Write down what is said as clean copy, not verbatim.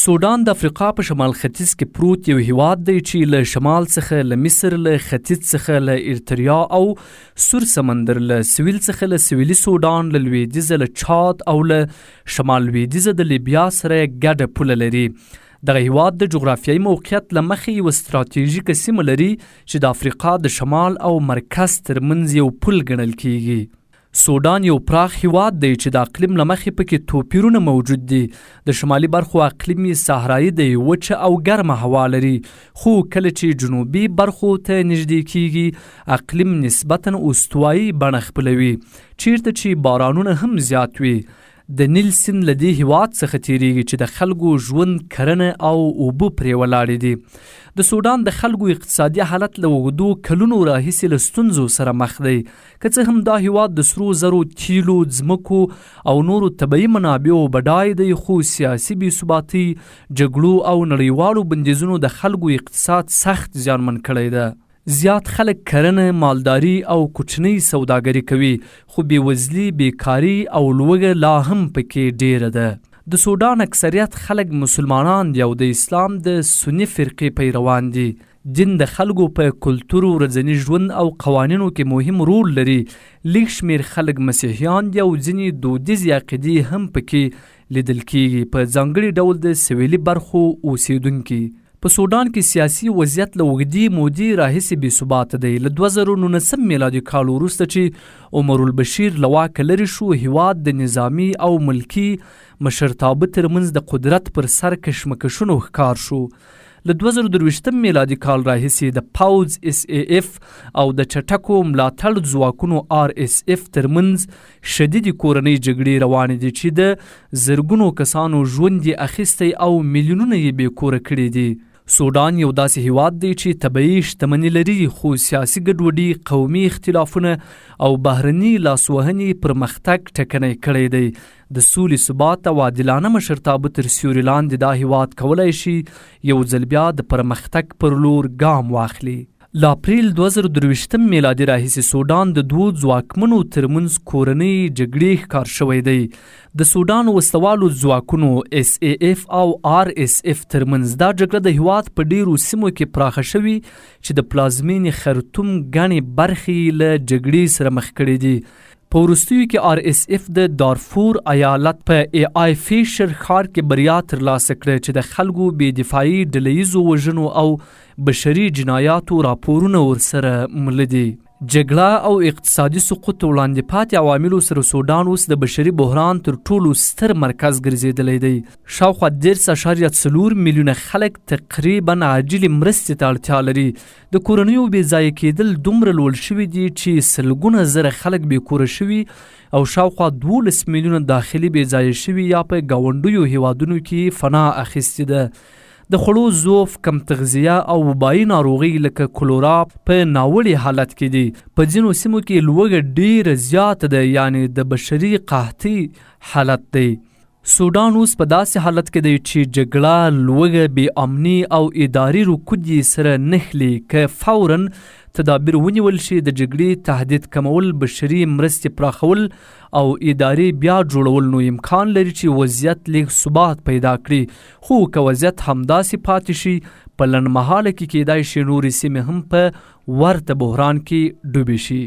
سوډان د افریقا په شمال ختیځ کې پروت یو هیواد دی چې له شمال څخه له مصر، له ختیځ څخه له ایرتریا او سور سمندر، له سویل څخه له سویلي سوډان، له لویدیځه له چاد او له شمال لویدیځه د لیبیا سره ګډه پوله لري. دغه هیواد د جغرافیایي موقعیت له مخې یو ستراتیژیکه سیمه لري چې د افریقا د شمال او مرکز ترمنځ یو پل ګڼل کیږي. سوډان یو پراخ هیواد دی چې د اقلیم له مخې پکې توپیرونه موجود دي. د شمالي برخو اقلیم یې صحرایي دی، وچه او ګرمه هوا لري، خو کله چې جنوبي برخو ته نږدې کیږي اقلیم نسبتاً استوایي بڼه خپلوي، چیرته چې بارانونه هم زیات وي. د نیل سیند له دې هیواد څخه تیریږي چې د خلکو ژوند، کرنه او اوبه پرې ولاړې دي. د سوډان د خلکو اقتصادي حالت له اوږدو کلونو راهیسې له ستونزو سره مخ دی، که څه هم دا هیواد د سرو زرو، تیلو، ځمکو او نورو طبیعي منابعو بډای دی، خو سیاسي بېثباتۍ، جګړو او نړیوالو بندیزونو د خلکو اقتصاد سخت زیانمن کړی ده. زیات خلک کرنه، مالداري او کوچنۍ سوداګري کوي، خو بېوزلي، بیکاري او لوږه لا هم پکې ډیره ده. د سوډان اکثریت خلک مسلمانان دي او د اسلام د سني فرقې پیروان دي. دین د خلکو په کلتور، ورځني ژوند او قوانینو کې مهم رول لري. لږ شمېر خلک مسیحیان دي او ځینې دودیزې عقیدې هم پکې لیدل کیږي، په ځانګړي ډول د سویلي برخو اوسیدونکي. په سوډان کې سیاسي وضعیت له اوږدې مودې راهیسې بېثباته دی. له 2019 میلادي کال وروسته چې عمر البشیر له واکه لرې شو، هیواد د نظامي او ملکي مشرتابه ترمنځ د قدرت پر سر کشمکشونو ښکار شو. له 2023 میلادي کال راهیسې د پوځ SAF او د چټکو ملاتړ ځواکونو RSF ترمنځ شدیدې کورنۍ جګړې روانې دي چې د زرګونو کسانو ژوند یې اخیستی او میلیونونه یې بې کوره کړي دي. سوډان یو داسې هیواد دی چې طبیعي شتمني لري، خو سیاسي ګډوډي، قومي اختلافونه او بهرني لاسوهنې پرمختګ ټکنی کړی دی. د سولې، ثبات او عادلانه مشرتابه تر سیوري لاندې دا هیواد کولی شي یو ځل بیا د پرمختګ پر لور ګام واخلي. له اپریل 2023 میلادي راهیسې سوډان د دوو ځواکمنو ترمنځ کورنۍ جګړې ښکار شوی دی. د سوډان وسلوالو ځواکونو SAF او RSF ترمنځ دا جګړه د هیواد په ډیرو سیمو کې پراخه شوې چې د پلازمینې خرطوم ګڼې برخې له جګړې سره مخ کړي دي. په وروستیو کې RSF د دارفور ایالت په AI فیشر ښار کې بریا ترلاسه کړه چې د خلکو بې دفاعي، ډلهییزو وژنو او بشري جنایاتو راپورونه ورسره مله دي. جګړه او اقتصادي سقوط وړاندې پاتې عواملو سره سوډان اوس د بشري بحران تر ټولو ستر مرکز ګرځېدلی دی. شاوخوا 10.4 میلیونه خلک تقریبا عاجلې مرستې ته اړتیا لري. د کورنیو بې ځایه کېدل دومره لوړ شوي دي چې سلګونه زره خلک بې کوره شوي او شاوخوا 12 میلیونه داخلي بې ځایه شوي یا په ګاونډیو هیوادونو کې فنا اخیستې ده. د خوړو ضعف، کم تغذیه او وبایي ناروغۍ لکه کولورا په ناوړي حالت کې دي. په ځینو سیمو کې لوږه ډیره زیاته ده، یعنی د بشري قحطۍ حالت دی. سوډان اوس په داسې حالت کې دی چې جګړه، لوږه، بې امني او اداري رکود یې سره نښلي. که فوراً تدابیر ونیول شي، د جګړې تهدید کمول، بشري مرستې پراخول او ادارې بیا جوړول، نو امکان لري چې وضعیت لږ ثبات پیدا کړي. خو که وضعیت همداسې پاتې شي، په لنډمهاله کې کیدای شي نورې سیمې هم په ورته بحران کې ډوبې شي.